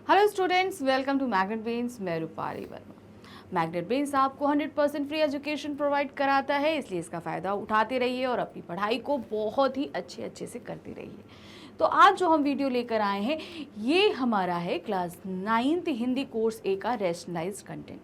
Hello students, welcome to Magnet Brains. मैं Rupali Verma. Magnet brains आपको 100% free education provide कराता है, इसलिए इसका फ़ायदा उठाते रहिए और अपनी पढ़ाई को बहुत ही अच्छे से करते रहिए। तो आज जो हम वीडियो लेकर आए हैं ये हमारा है क्लास 9th हिंदी कोर्स ए का रेशनलाइज्ड कंटेंट।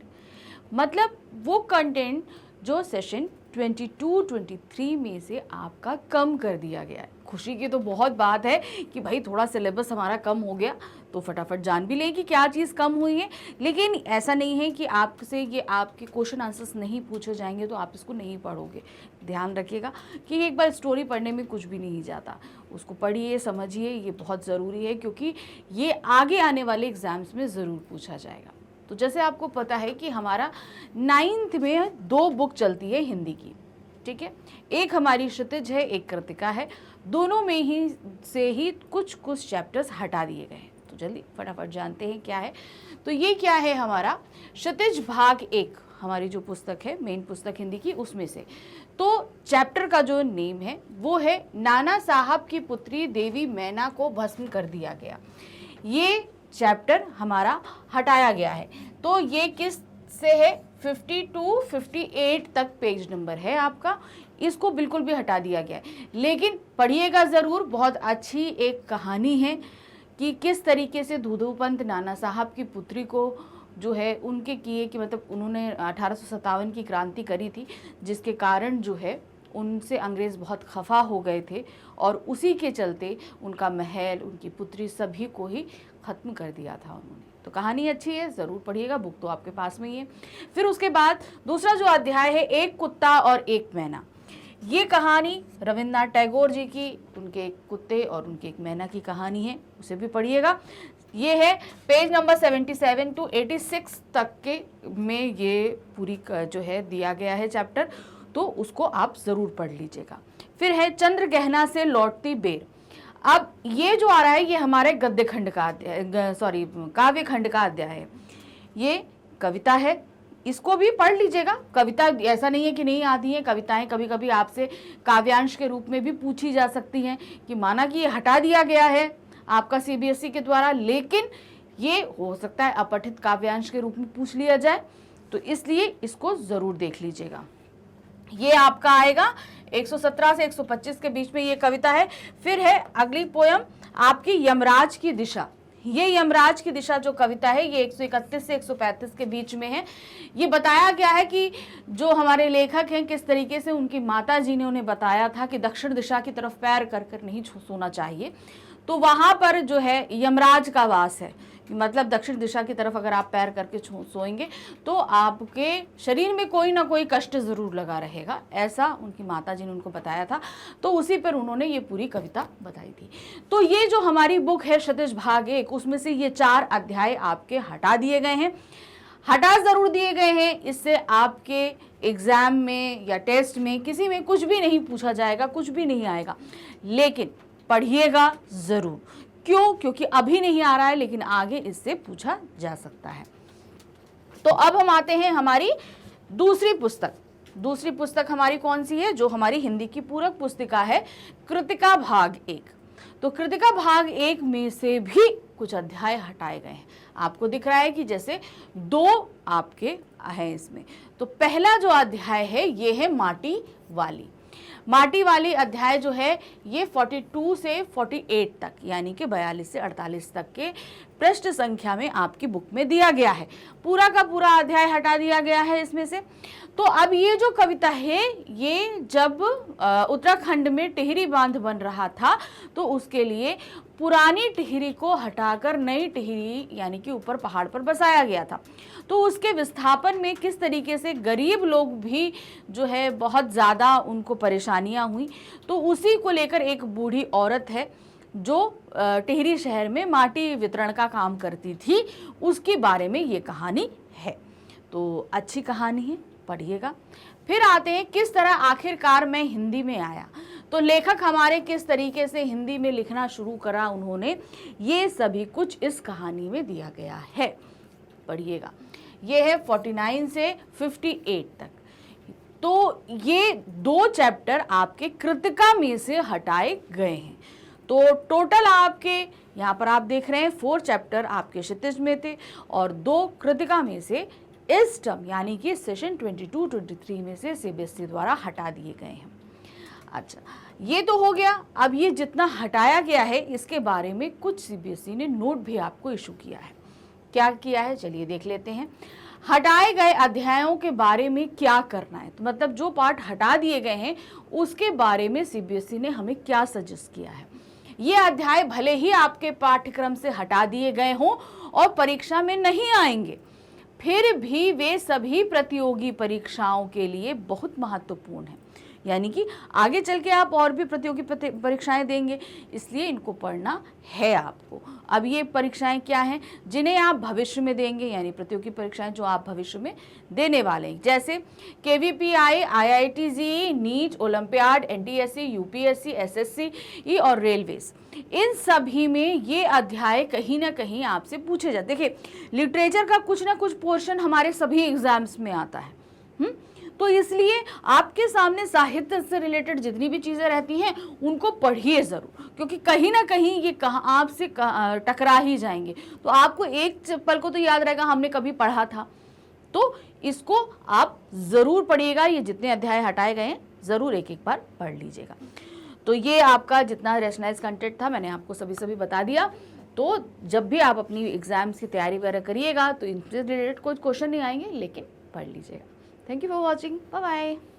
मतलब वो कंटेंट जो सेशन 22-23 में से आपका कम कर दिया गया है। खुशी की तो बहुत बात है कि भाई थोड़ा सिलेबस हमारा कम हो गया, तो फटाफट जान भी लें कि क्या चीज़ कम हुई है। लेकिन ऐसा नहीं है कि आपसे ये आपके क्वेश्चन आंसर्स नहीं पूछे जाएंगे तो आप इसको नहीं पढ़ोगे। ध्यान रखिएगा कि एक बार स्टोरी पढ़ने में कुछ भी नहीं जाता, उसको पढ़िए, समझिए, ये बहुत ज़रूरी है क्योंकि ये आगे आने वाले एग्ज़ाम्स में ज़रूर पूछा जाएगा। तो जैसे आपको पता है कि हमारा 9th में 2 बुक चलती है हिंदी की, ठीक है। एक हमारी क्षितिज है, एक कृतिका है। दोनों में ही से ही कुछ चैप्टर्स हटा दिए गए हैं। तो जल्दी फटाफट जानते हैं क्या है। तो ये क्या है, हमारा क्षितिज भाग 1 हमारी जो पुस्तक है, मेन पुस्तक हिंदी की, उसमें से। तो चैप्टर का जो नेम है वो है नाना साहब की पुत्री देवी मैना को भस्म कर दिया गया। ये चैप्टर हमारा हटाया गया है। तो ये किस से है, 52-58 तक पेज नंबर है आपका, इसको बिल्कुल भी हटा दिया गया है। लेकिन पढ़िएगा ज़रूर, बहुत अच्छी एक कहानी है कि किस तरीके से धूधू पंत नाना साहब की पुत्री को जो है उनके किए कि मतलब उन्होंने 1857 की क्रांति करी थी, जिसके कारण जो है उनसे अंग्रेज़ बहुत खफा हो गए थे और उसी के चलते उनका महल, उनकी पुत्री सभी को ही ख़त्म कर दिया था उन्होंने। तो कहानी अच्छी है, ज़रूर पढ़िएगा, बुक तो आपके पास में ही है। फिर उसके बाद दूसरा जो अध्याय है, एक कुत्ता और एक मैना। ये कहानी रविन्द्रनाथ टैगोर जी की, उनके एक कुत्ते और उनके एक मैना की कहानी है, उसे भी पढ़िएगा। ये है पेज नंबर 77 to 86 तक के में ये पूरी जो है दिया गया है चैप्टर, तो उसको आप ज़रूर पढ़ लीजिएगा। फिर है चंद्र गहना से लौटती बेर। अब ये जो आ रहा है ये हमारे गद्य खंड का काव्य खंड का अध्याय है। ये कविता है, इसको भी पढ़ लीजिएगा। कविता ऐसा नहीं है कि नहीं आती है, कविताएं कभी कभी आपसे काव्यांश के रूप में भी पूछी जा सकती हैं कि माना कि ये हटा दिया गया है आपका CBSE के द्वारा, लेकिन ये हो सकता है अपठित काव्यांश के रूप में पूछ लिया जाए, तो इसलिए इसको ज़रूर देख लीजिएगा। ये आपका आएगा 117 से 125 के बीच में ये कविता है। फिर है अगली पोयम आपकी यमराज की दिशा। ये यमराज की दिशा जो कविता है ये 131 से 135 के बीच में है। ये बताया गया है कि जो हमारे लेखक हैं किस तरीके से उनकी माता जी ने उन्हें बताया था कि दक्षिण दिशा की तरफ पैर कर कर नहीं सोना चाहिए, तो वहाँ पर जो है यमराज का वास है। मतलब दक्षिण दिशा की तरफ अगर आप पैर करके सोएंगे तो आपके शरीर में कोई ना कोई कष्ट ज़रूर लगा रहेगा, ऐसा उनकी माताजी ने उनको बताया था। तो उसी पर उन्होंने ये पूरी कविता बताई थी। तो ये जो हमारी बुक है क्षितिज भाग 1, उसमें से ये 4 अध्याय आपके हटा दिए गए हैं। हटा ज़रूर दिए गए हैं, इससे आपके एग्ज़ाम में या टेस्ट में किसी में कुछ भी नहीं पूछा जाएगा, कुछ भी नहीं आएगा। लेकिन पढ़िएगा ज़रूर। क्यों? क्योंकि अभी नहीं आ रहा है लेकिन आगे इससे पूछा जा सकता है। तो अब हम आते हैं हमारी दूसरी पुस्तक। दूसरी पुस्तक हमारी कौन सी है? जो हमारी हिंदी की पूरक पुस्तिका है, कृतिका भाग 1। तो कृतिका भाग 1 में से भी कुछ अध्याय हटाए गए हैं। आपको दिख रहा है कि जैसे 2 आपके हैं इसमें। तो पहला जो अध्याय है ये है माटी वाली। माटी वाली अध्याय जो है ये 42 से 48 तक, यानी कि 42 से 48 तक के पृष्ठ संख्या में आपकी बुक में दिया गया है। पूरा का पूरा अध्याय हटा दिया गया है इसमें से। तो अब ये जो कविता है ये जब उत्तराखंड में टिहरी बांध बन रहा था तो उसके लिए पुरानी टिहरी को हटाकर नई टिहरी यानी कि ऊपर पहाड़ पर बसाया गया था। तो उसके विस्थापन में किस तरीके से गरीब लोग भी जो है बहुत ज़्यादा उनको परेशानियां हुई, तो उसी को लेकर एक बूढ़ी औरत है जो टिहरी शहर में माटी वितरण का काम करती थी, उसके बारे में ये कहानी है। तो अच्छी कहानी है, पढ़िएगा। फिर आते हैं किस तरह आखिरकार मैं हिंदी में आया। तो लेखक हमारे किस तरीके से हिंदी में लिखना शुरू करा उन्होंने, ये सभी कुछ इस कहानी में दिया गया है, पढ़िएगा। ये है 49 से 58 तक। तो ये 2 चैप्टर आपके कृतिका में से हटाए गए हैं। तो टोटल आपके यहाँ पर आप देख रहे हैं 4 चैप्टर आपके क्षितिज में थे और 2 कृतिका में से इस टर्म यानी कि सेशन 22-23 में से सीबीएसई द्वारा हटा दिए गए हैं। अच्छा, ये तो हो गया। अब ये जितना हटाया गया है इसके बारे में कुछ सीबीएसई ने नोट भी आपको इशू किया है। क्या किया है चलिए देख लेते हैं। हटाए गए अध्यायों के बारे में क्या करना है, तो मतलब जो पार्ट हटा दिए गए हैं उसके बारे में सीबीएसई ने हमें क्या सजेस्ट किया है। ये अध्याय भले ही आपके पाठ्यक्रम से हटा दिए गए हों और परीक्षा में नहीं आएंगे, फिर भी वे सभी प्रतियोगी परीक्षाओं के लिए बहुत महत्वपूर्ण हैं। यानी कि आगे चल के आप और भी प्रतियोगी परीक्षाएं देंगे, इसलिए इनको पढ़ना है आपको। अब ये परीक्षाएं क्या हैं जिन्हें आप भविष्य में देंगे, यानी प्रतियोगी परीक्षाएं जो आप भविष्य में देने वाले हैं, जैसे KVPY, IIT JEE, NEET, Olympiad, NTSC, UPSC, SSC और रेलवेज। इन सभी में ये अध्याय कहीं ना कहीं आपसे पूछे जाते। देखिए, लिटरेचर का कुछ ना कुछ पोर्शन हमारे सभी एग्जाम्स में आता है, तो इसलिए आपके सामने साहित्य से रिलेटेड जितनी भी चीज़ें रहती हैं उनको पढ़िए ज़रूर, क्योंकि कहीं ना कहीं ये आपसे टकरा ही जाएंगे। तो आपको एक पल को तो याद रहेगा हमने कभी पढ़ा था, तो इसको आप ज़रूर पढ़िएगा। ये जितने अध्याय हटाए गए हैं ज़रूर एक एक बार पढ़ लीजिएगा। तो ये आपका जितना रेशनलाइज कंटेंट था मैंने आपको सभी बता दिया। तो जब भी आप अपनी एग्जाम्स की तैयारी वगैरह करिएगा तो इनसे रिलेटेड कोई क्वेश्चन नहीं आएंगे, लेकिन पढ़ लीजिएगा। Thank you for watching. Bye bye.